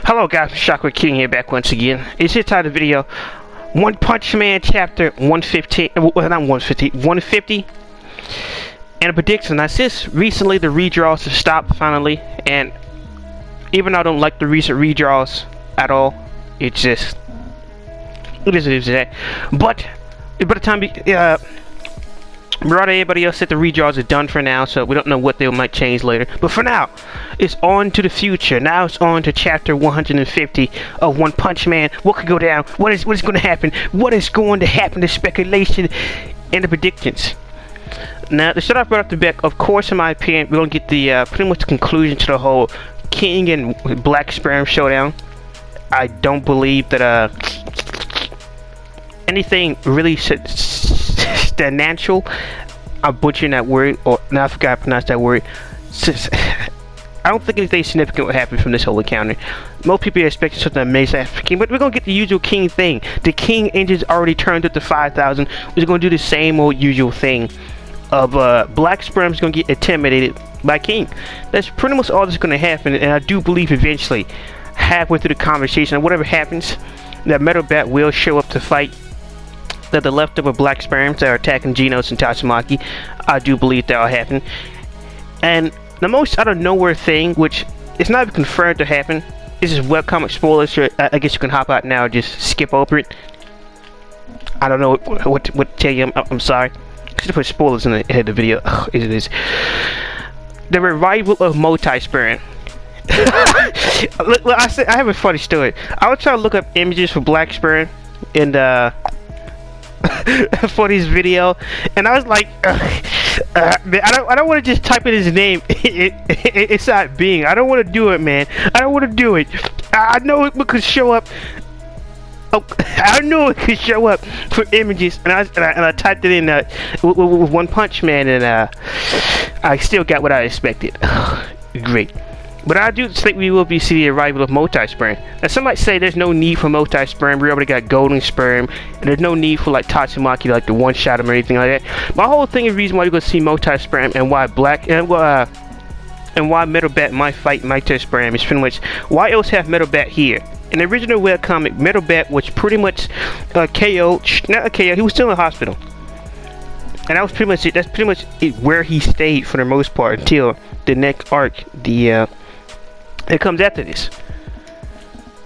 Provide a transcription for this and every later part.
Hello guys, Shockwave King here back once again. It's your title of the video, One Punch Man chapter 115, well not 150, 150. And a prediction, now since recently the redraws have stopped finally, and even though I don't like the recent redraws at all, it's just, it is what it is today. But by the time everybody else said the redraws are done for now, so we don't know what they might change later. But for now, it's on to the future. Now it's on to chapter 150 of One Punch Man. What could go down? What is going to happen? What is going to happen? The speculation and the predictions. Now, to start off right off the back, of course, in my opinion, we're going to get the pretty much the conclusion to the whole King and Black Sperm showdown. I don't believe that anything really substantial. I'm butchering that word, or now I forgot how to pronounce that word. I don't think anything significant will happen from this whole encounter. Most people are expecting something amazing after King, but we're gonna get the usual King thing. The King engine's already turned up to 5,000. We're gonna do the same old usual thing of Black Sperm's gonna get intimidated by King. That's pretty much all that's gonna happen, and I do believe eventually, halfway through the conversation, whatever happens, that Metal Bat will show up to fight the leftover Black Sperms that are attacking Genos and Tatsumaki. I do believe that will happen. And the most out of nowhere thing, which is not even confirmed to happen, this is webcomic spoilers, so I guess you can hop out now and just skip over it. I don't know what to tell you. I'm sorry. I should have put spoilers in the head of the video. Ugh, it is. The revival of Multi-Sperm. Look, I have a funny story. I was trying to look up images for Black Sperm and for this video, and I was like, man, I don't want to just type in his name inside Bing. I don't want to do it, man. I don't want to do it. I know it could show up. Oh, I know it could show up for images, and I typed it in with One Punch Man, and I still got what I expected. Great. But I do think we will be seeing the arrival of Multi-Sperm. Now some might say there's no need for Multi-Sperm. We already got Golden Sperm, and there's no need for like Tatsumaki like to one-shot him or anything like that. My whole thing is the reason why you're gonna see Multi-Sperm and why why Metal Bat might fight Multi-Sperm is pretty much why else have Metal Bat here. In the original webcomic, Metal Bat was pretty much KO'd, not KO'd, he was still in the hospital. And that was pretty much it. That's pretty much it, where he stayed for the most part until the next arc, it comes after this.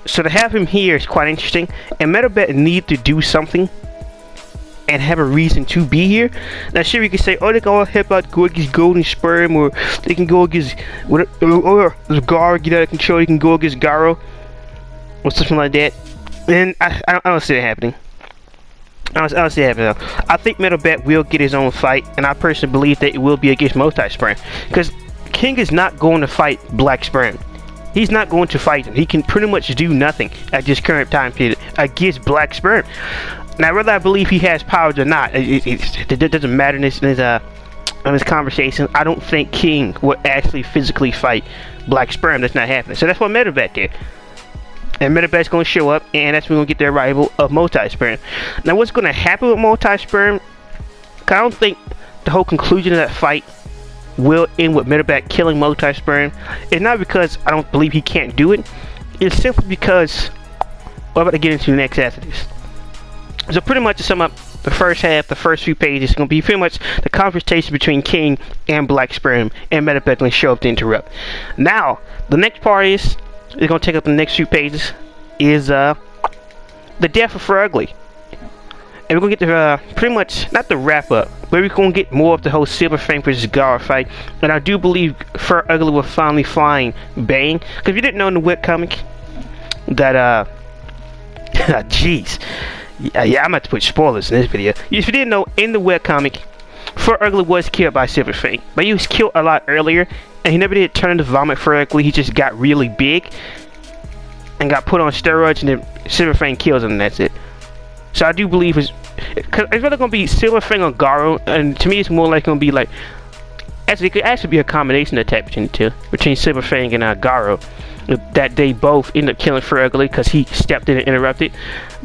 So to have him here is quite interesting, and Metal Bat need to do something and have a reason to be here. Now sure, you can say, oh, they can all help out, go against Golden Sperm, or they can go against or Garo, get out of control, you can go against Garo or something like that. And I don't see that happening. I don't see that happening though. I think Metal Bat will get his own fight, and I personally believe that it will be against Multi-Sperm, because King is not going to fight Black Sperm. He's not going to fight him. He can pretty much do nothing at this current time period against Black Sperm. Now, whether I believe he has powers or not, it doesn't matter in this conversation. I don't think King will actually physically fight Black Sperm. That's not happening. So that's what Metal Bat did. And Metal Bat's going to show up, and that's when we're going to get the arrival of Multi-Sperm. Now, what's going to happen with Multi-Sperm? I don't think the whole conclusion of that fight will end with Metal Bat killing Multi-Sperm. It's not because I don't believe he can't do it. It's simply because we're about to get into next after this. So pretty much to sum up the first half, the first few pages, is going to be pretty much the confrontation between King and Black Sperm, and Metal Bat going to show up to interrupt. Now, the next part is going to take up the next few pages is the death of Fur Ugly. And we're going to get the, pretty much, not the wrap up, but we're going to get more of the whole Silver Fang versus Garo fight. And I do believe Fur Ugly will finally find Bang. Because if you didn't know in the webcomic that, jeez. Yeah, I'm about to put spoilers in this video. If you didn't know, in the webcomic, Fur Ugly was killed by Silver Fang. But he was killed a lot earlier, and he never did turn into vomit Fur Ugly. He just got really big and got put on steroids, and then Silver Fang kills him, and that's it. So I do believe it's really going to be Silver Fang or Garo, and to me it's more like going to be like, actually it could actually be a combination attack between the two, between Silver Fang and Garo, that they both end up killing Fur Ugly because he stepped in and interrupted.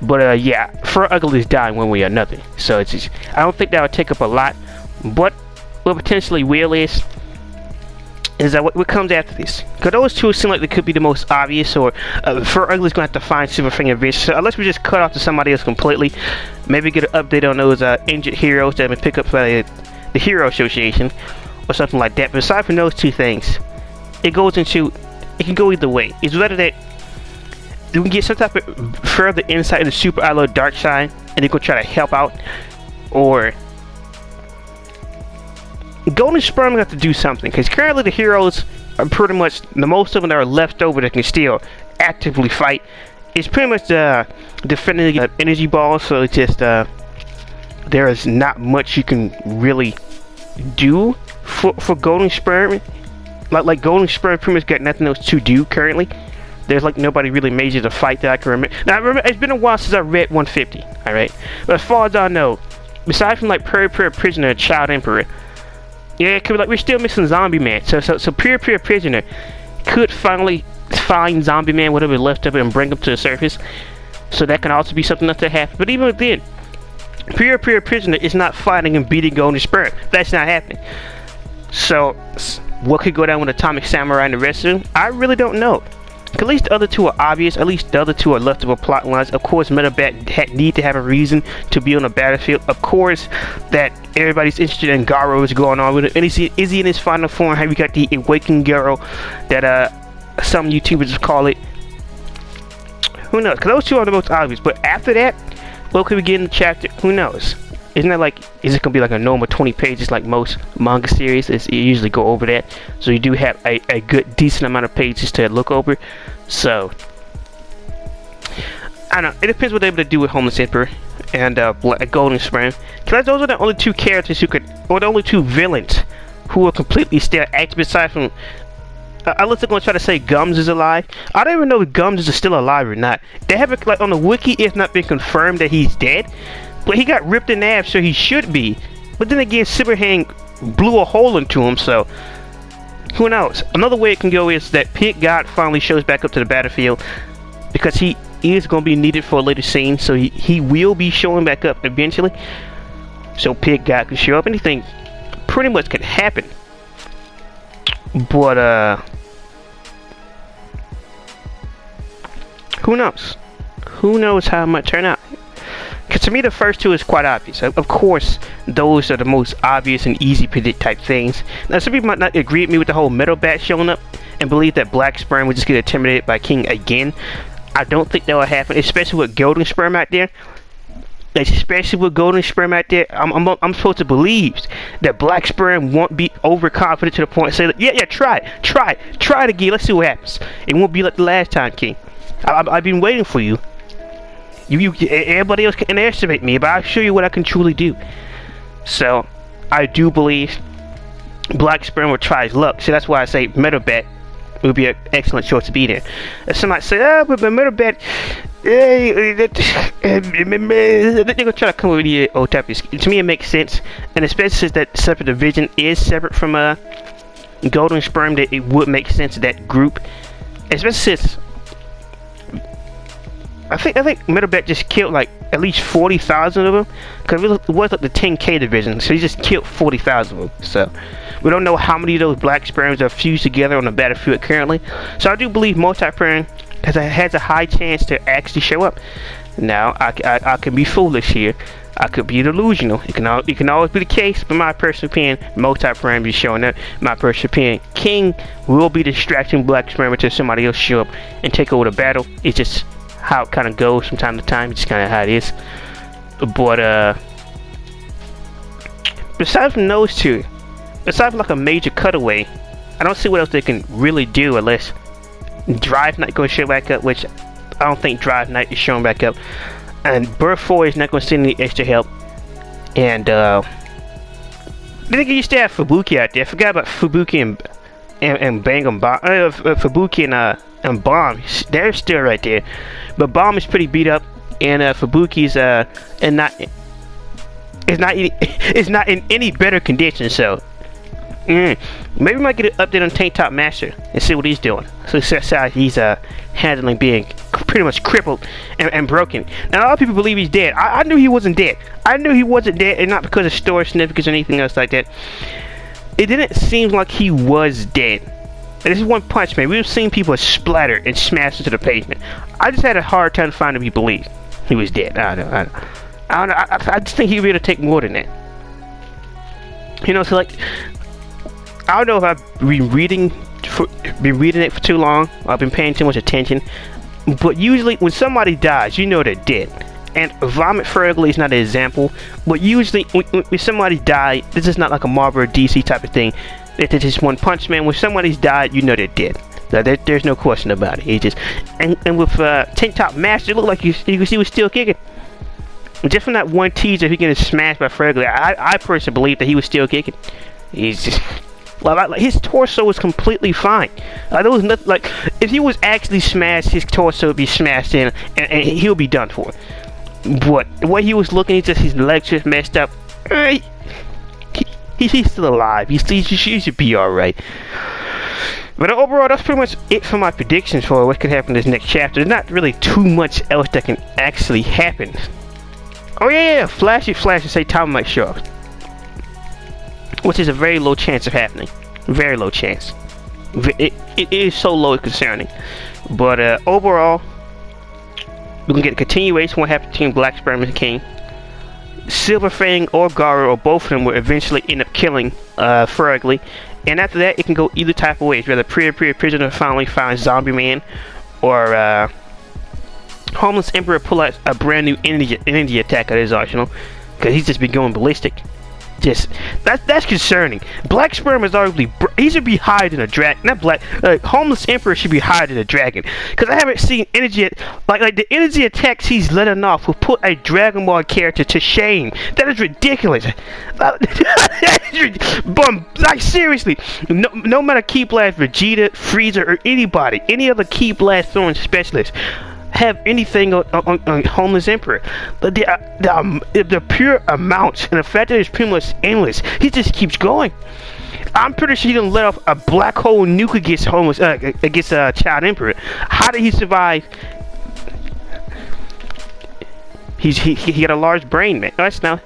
But yeah, Fur Ugly is dying one way or another, so it's just, I don't think that would take up a lot. But what potentially will is is that what comes after this? Because those two seem like they could be the most obvious, or for Ugly's going to have to find Silverfinger Vision. So unless we just cut off to somebody else completely, maybe get an update on those injured heroes that have been picked up by the Hero Association, or something like that. But aside from those two things, it can go either way. It's whether that we can get some type of further insight into Super Idol Darkseid, and they're going to try to help out, or Golden Sperm have to do something, because currently the heroes are pretty much, the most of them that are left over that can still actively fight. It's pretty much defending the energy balls, so it's just there is not much you can really do for Golden Sperm. Like Golden Sperm pretty much got nothing else to do currently. There's like nobody really major to fight that I can remember. Now remember, it's been a while since I read 150, alright? But as far as I know, besides from like Pure Prisoner and Child Emperor, yeah, it could be like we're still missing Zombie Man. So Pure Prisoner could finally find Zombie Man, whatever left of it, and bring him to the surface. So that can also be something that happen. But even then, Pure Prisoner is not fighting and beating Golden Sperm. That's not happening. So what could go down with Atomic Samurai and the rest of them? I really don't know. At least the other two are obvious. At least the other two are leftover plot lines. Of course, Metalbat need to have a reason to be on the battlefield. Of course, that everybody's interested in Garo is going on with it. And is he in his final form? Have you got the Awakened Garo that some YouTubers call it? Who knows? Because those two are the most obvious. But after that, what could we get in the chapter? Who knows? Isn't that like, is it going to be like a normal 20 pages like most manga series? You usually go over that. So you do have a good, decent amount of pages to look over. So, I don't know. It depends what they're able to do with Homeless Emperor and Golden Sperm. Because those are the only two characters who could, or the only two villains who are completely still active aside from, unless they're going to try to say Gums is alive. I don't even know if Gums is still alive or not. They haven't, like on the wiki, it's not been confirmed that he's dead. But he got ripped in half, so he should be. But then again, Silverhand blew a hole into him, so who knows? Another way it can go is that Pig God finally shows back up to the battlefield, because he is going to be needed for a later scene, so he will be showing back up eventually. So Pig God can show up. Anything pretty much could happen. But who knows? Who knows how it might turn out? Because to me, the first two is quite obvious. Of course, those are the most obvious and easy predict type things. Now, some people might not agree with me with the whole Metalbat showing up and believe that Black Sperm would just get intimidated by King again. I don't think that will happen, especially with Golden Sperm out there. Especially with Golden Sperm out there, I'm supposed to believe that Black Sperm won't be overconfident to the point say, yeah, try it again. Let's see what happens. It won't be like the last time, King. I've been waiting for you. Everybody else can underestimate me, but I'll show you what I can truly do. So, I do believe Black Sperm will try his luck. So that's why I say Metalbat would be an excellent choice to be there. And somebody say, but Metalbat, they're gonna try to come with the old type of. To me, it makes sense, and especially since that separate division is separate from Golden Sperm, that it would make sense that group, especially since. I think Metalbat just killed like at least 40,000 of them, because it was like the 10K division, so he just killed 40,000 of them. So we don't know how many of those Black Sperms are fused together on the battlefield currently. So I do believe Multiprime has a high chance to actually show up. Now I can be foolish here. I could be delusional. It can always be the case, but my personal opinion, Multiprime is showing up. My personal opinion, King will be distracting Black Sperm until somebody else show up and take over the battle. It's just how it kind of goes from time to time. It's just kind of how it is. But besides from those two, besides from like a major cutaway, I don't see what else they can really do unless Drive Knight going to show back up, which I don't think Drive Knight is showing back up, and Birth 4 is not going to send any extra help. And I think you used to have Fubuki out there. I forgot about Fubuki and Bangum Bomb. Fubuki and Bomb, they're still right there, but Bomb is pretty beat up, and Fubuki's is not in any better condition. So maybe we might get an update on Tank Top Master and see what he's doing. So that's how he's handling being pretty much crippled and broken. Now a lot of people believe he's dead. I knew he wasn't dead. I knew he wasn't dead, and not because of story significance or anything else like that. it didn't seem like he was dead. And this is One Punch Man. We've seen people splatter and smash into the pavement. I just had a hard time finding people believe he was dead. I don't know. I just think he'd be able to take more than that. You know, so like, I don't know if I've been reading it for too long. I've been paying too much attention. But usually, when somebody dies, you know they're dead. And Vomit Fergly is not an example. But usually, when somebody dies, this is not like a Marvel or DC type of thing. It's just One Punch Man. When somebody's died, you know they're dead. So there's no question about it. He just and with Tank Top Master, it looked like you can see he was still kicking. Just from that one teaser, he getting smashed by Fergly, I personally believe that he was still kicking. He's just, like, his torso was completely fine. There was nothing, like, if he was actually smashed, his torso would be smashed in, and he'll be done for. But the way he was looking, his legs just messed up. He's still alive. He should be alright. But overall, that's pretty much it for my predictions for what could happen in this next chapter. There's not really too much else that can actually happen. Oh yeah, Flash and say Tom might show up, which is a very low chance of happening. Very low chance. It is so low concerning. But overall, we can get a continuation. What happened between Black Sperm and King? Silver Fang or Garou, or both of them, will eventually end up killing Fergly. And after that, it can go either type of ways. Whether Prisoner finally finds Zombie Man, or Homeless Emperor pull out a brand new energy attack at his arsenal, because he's just been going ballistic. That's concerning. Black Sperm is arguably he should be higher than a dragon. Not Black. Homeless Emperor should be higher than a dragon, because I haven't seen energy like the energy attacks he's letting off will put a Dragon Ball character to shame. That is ridiculous. Like seriously, no matter Ki Blast, Vegeta, Frieza, or anybody, any other Ki Blast throwing specialist have anything on Homeless Emperor. But the pure amounts and the fact that it's pretty much endless, he just keeps going. I'm pretty sure he didn't let off a black hole nuke against Child Emperor. How did he survive? He got a large brain, man. That's now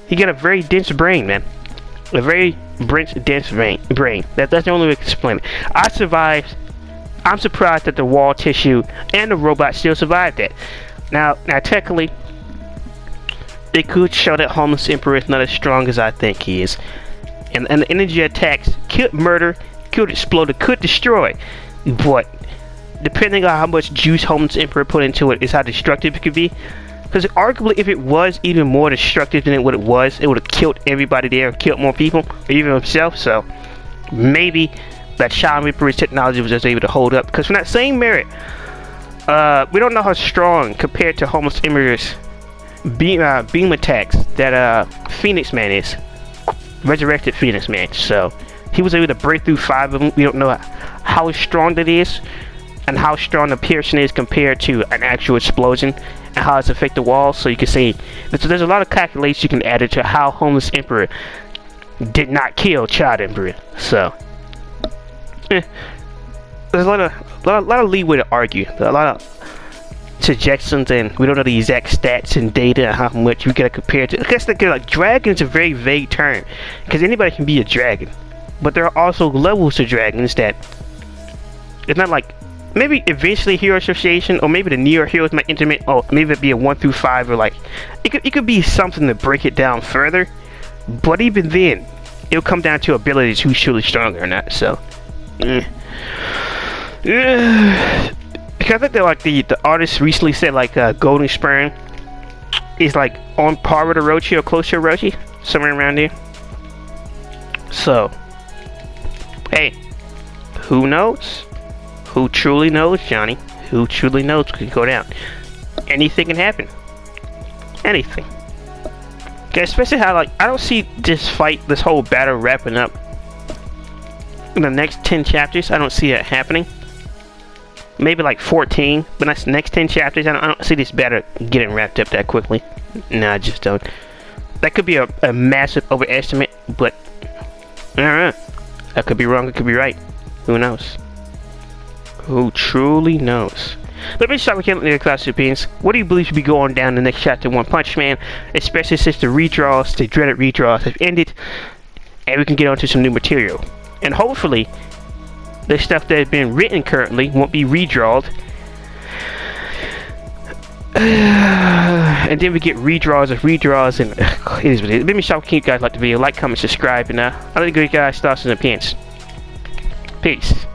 he got a very dense brain, man. A very dense brain. That's the only way to explain it. I survived. I'm surprised that the wall tissue and the robot still survived that. Now technically, it could show that Homeless Emperor is not as strong as I think he is. And the energy attacks could murder, could explode, could destroy. But depending on how much juice Homeless Emperor put into it is how destructive it could be. Because arguably, if it was even more destructive than what it was, it would have killed everybody there, killed more people, or even himself. So maybe that Child Emperor's technology was just able to hold up. Because from that same merit, we don't know how strong compared to Homeless Emperor's beam attacks that Phoenix Man is. Resurrected Phoenix Man. So he was able to break through 5 of them. We don't know how strong that is, and how strong the piercing is compared to an actual explosion, and how it's affect the walls. So you can see there's a lot of calculations you can add into how Homeless Emperor did not kill Child Emperor. So there's a lot of leeway to argue. There's a lot of suggestions, and we don't know the exact stats and data and how much we gotta compare to. I guess like dragon is a very vague term, because anybody can be a dragon, but there are also levels to dragons that it's not like. Maybe eventually Hero Association, or maybe the Neo Heroes might intermit. Oh, maybe it'd be a 1 through 5, or like it could be something to break it down further. But even then, it'll come down to abilities, who's truly stronger or not. So, because I think that like the artist recently said like Golden Sperm is like on par with Orochi or close to Orochi, somewhere around there. So, hey, who knows? Who truly knows, Johnny? Who truly knows what could go down? Anything can happen. Anything. Okay, especially how, like, I don't see this fight, this whole battle wrapping up in the next 10 chapters. I don't see it happening. Maybe like 14, but that's the next 10 chapters. I don't see this battle getting wrapped up that quickly. No, I just don't. That could be a massive overestimate, but I don't know. I could be wrong, I could be right. Who knows? Who truly knows? Let me start with your class opinions. What do you believe should be going down in the next chapter of One Punch Man, especially since the dreaded redraws have ended, and we can get onto some new material. And hopefully, the stuff that has been written currently won't be redrawed. And then we get redraws of redraws, and it is what it is. Let me show you guys like the video, like, comment, subscribe, and I'll let you guys thoughts and opinions. Peace.